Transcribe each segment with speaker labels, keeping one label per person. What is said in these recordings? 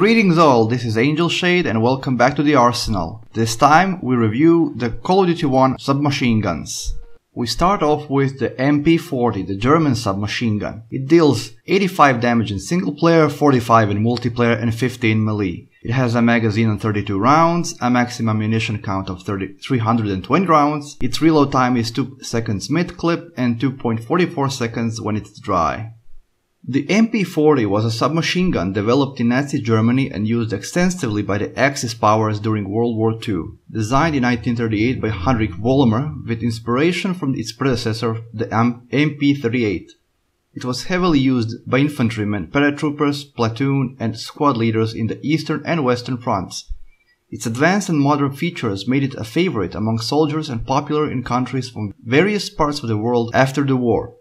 Speaker 1: Greetings all, this is Angel Shade and welcome back to the Arsenal. This time we review the Call of Duty 1 submachine guns. We start off with the MP40, the German submachine gun. It deals 85 damage in single player, 45 in multiplayer and 15 melee. It has a magazine of 32 rounds, a maximum ammunition count of 320 rounds. Its reload time is 2 seconds mid-clip and 2.44 seconds when it's dry. The MP40 was a submachine gun developed in Nazi Germany and used extensively by the Axis powers during World War II. Designed in 1938 by Heinrich Vollmer with inspiration from its predecessor, the MP38. It was heavily used by infantrymen, paratroopers, platoon and squad leaders in the Eastern and Western fronts. Its advanced and modern features made it a favorite among soldiers and popular in countries from various parts of the world after the war.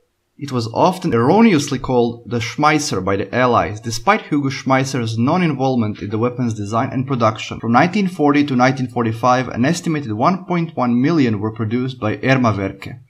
Speaker 1: It was often erroneously called the Schmeisser by the Allies, despite Hugo Schmeisser's non-involvement in the weapon's design and production. From 1940 to 1945, an estimated 1.1 million were produced by Erma-Werke.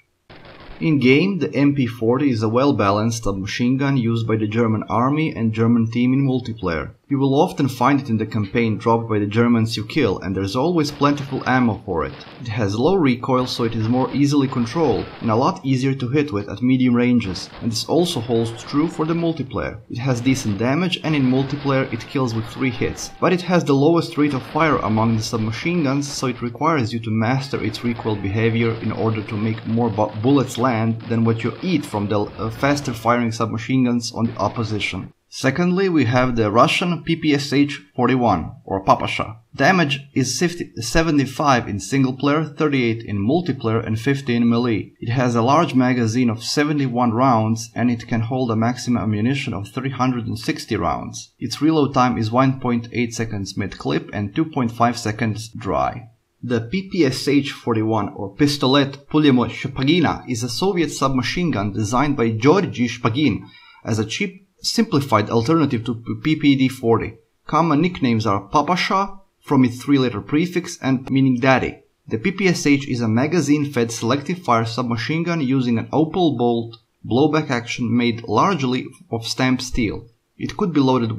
Speaker 1: In-game, the MP40 is a well-balanced submachine gun used by the German army and German team in multiplayer. You will often find it in the campaign dropped by the Germans you kill, and there's always plentiful ammo for it. It has low recoil, so it is more easily controlled and a lot easier to hit with at medium ranges, and this also holds true for the multiplayer. It has decent damage and in multiplayer it kills with 3 hits, but it has the lowest rate of fire among the submachine guns, so it requires you to master its recoil behavior in order to make more bullets land than what you eat from the faster firing submachine guns on the opposition. Secondly, we have the Russian PPSH-41 or Papasha. Damage is 75 in single player, 38 in multiplayer and 50 in melee. It has a large magazine of 71 rounds and it can hold a maximum ammunition of 360 rounds. Its reload time is 1.8 seconds mid-clip and 2.5 seconds dry. The PPSH-41 or Pistolet Pulemyot Shpagina is a Soviet submachine gun designed by Georgy Shpagin as a cheap simplified alternative to PPD-40. Common nicknames are Papasha from its 3-letter prefix and meaning daddy. The PPSH is a magazine-fed selective fire submachine gun using an opal bolt blowback action made largely of stamped steel. It could be loaded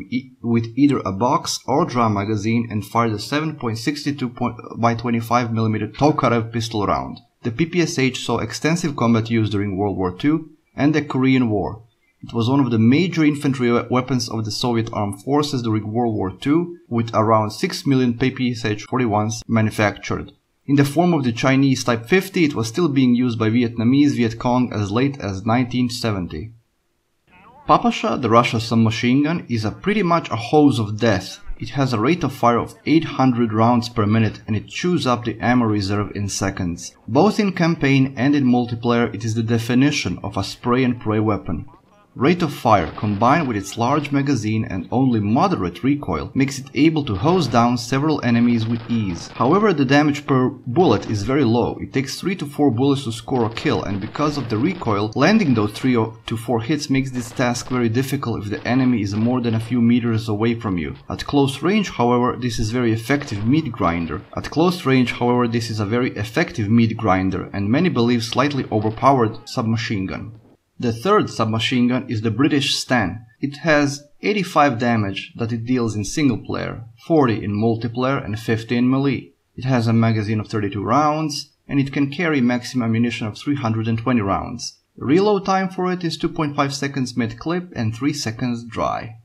Speaker 1: with either a box or drum magazine and fired a 7.62 by 25mm Tokarev pistol round. The PPSH saw extensive combat use during World War II and the Korean War. It was one of the major infantry weapons of the Soviet armed forces during World War II, with around 6 million PPSH-41s manufactured. In the form of the Chinese Type 50, it was still being used by Vietnamese Viet Cong as late as 1970. Papasha, the Russian submachine gun, is pretty much a hose of death. It has a rate of fire of 800 rounds per minute and it chews up the ammo reserve in seconds. Both in campaign and in multiplayer, it is the definition of a spray and pray weapon. Rate of fire combined with its large magazine and only moderate recoil makes it able to hose down several enemies with ease. However, the damage per bullet is very low. It takes 3 to 4 bullets to score a kill, and because of the recoil, landing those 3 to 4 hits makes this task very difficult if the enemy is more than a few meters away from you. At close range, however, this is a very effective meat grinder, and many believe slightly overpowered submachine gun. The third submachine gun is the British Stan. It has 85 damage that it deals in single player, 40 in multiplayer and 50 in melee. It has a magazine of 32 rounds and it can carry maximum ammunition of 320 rounds. The reload time for it is 2.5 seconds mid-clip and 3 seconds dry.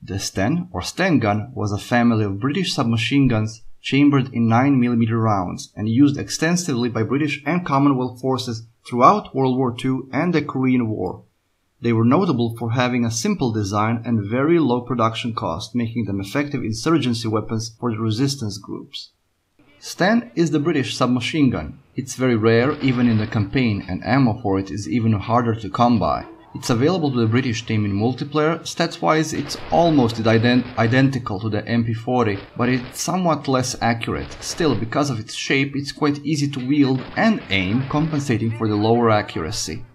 Speaker 1: The Sten or Sten gun was a family of British submachine guns chambered in 9mm rounds and used extensively by British and Commonwealth forces throughout World War II and the Korean War. They were notable for having a simple design and very low production cost, making them effective insurgency weapons for the resistance groups. Sten is the British submachine gun. It's very rare even in the campaign and ammo for it is even harder to come by. It's available to the British team in multiplayer. Stats-wise, it's almost identical to the MP40, but it's somewhat less accurate. Still, because of its shape, it's quite easy to wield and aim, compensating for the lower accuracy.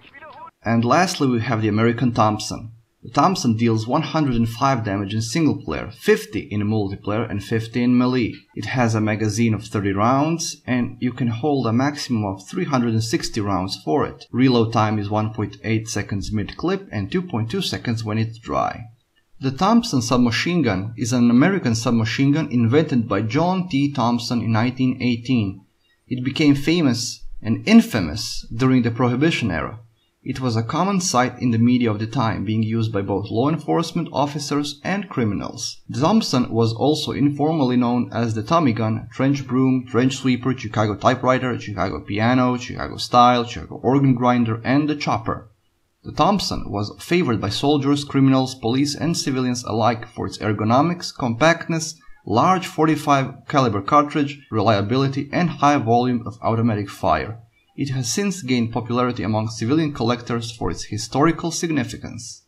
Speaker 1: And lastly, we have the American Thompson. The Thompson deals 105 damage in single player, 50 in multiplayer and 50 in melee. It has a magazine of 30 rounds and you can hold a maximum of 360 rounds for it. Reload time is 1.8 seconds mid-clip and 2.2 seconds when it's dry. The Thompson submachine gun is an American submachine gun invented by John T. Thompson in 1918. It became famous and infamous during the Prohibition era. It was a common sight in the media of the time, being used by both law enforcement officers and criminals. The Thompson was also informally known as the Tommy gun, trench broom, trench sweeper, Chicago typewriter, Chicago piano, Chicago style, Chicago organ grinder, and the chopper. The Thompson was favored by soldiers, criminals, police, and civilians alike for its ergonomics, compactness, large 45 caliber cartridge, reliability, and high volume of automatic fire. It has since gained popularity among civilian collectors for its historical significance.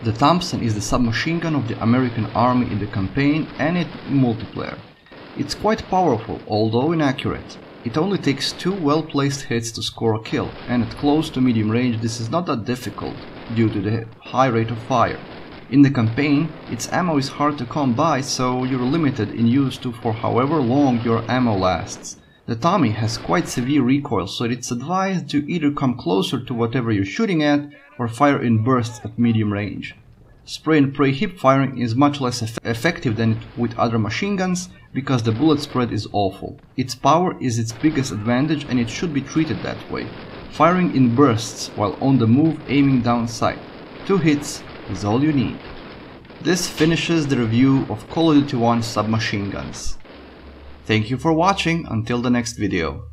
Speaker 1: The Thompson is the submachine gun of the American Army in the campaign and in multiplayer. It's quite powerful, although inaccurate. It only takes 2 well-placed hits to score a kill, and at close to medium range this is not that difficult due to the high rate of fire. In the campaign, its ammo is hard to come by, so you're limited in use to for however long your ammo lasts. The Tommy has quite severe recoil, so it's advised to either come closer to whatever you're shooting at or fire in bursts at medium range. Spray and pray hip firing is much less effective than with other machine guns because the bullet spread is awful. Its power is its biggest advantage and it should be treated that way. Firing in bursts while on the move aiming down sight. 2 hits is all you need. This finishes the review of Call of Duty 1 submachine guns. Thank you for watching, until the next video.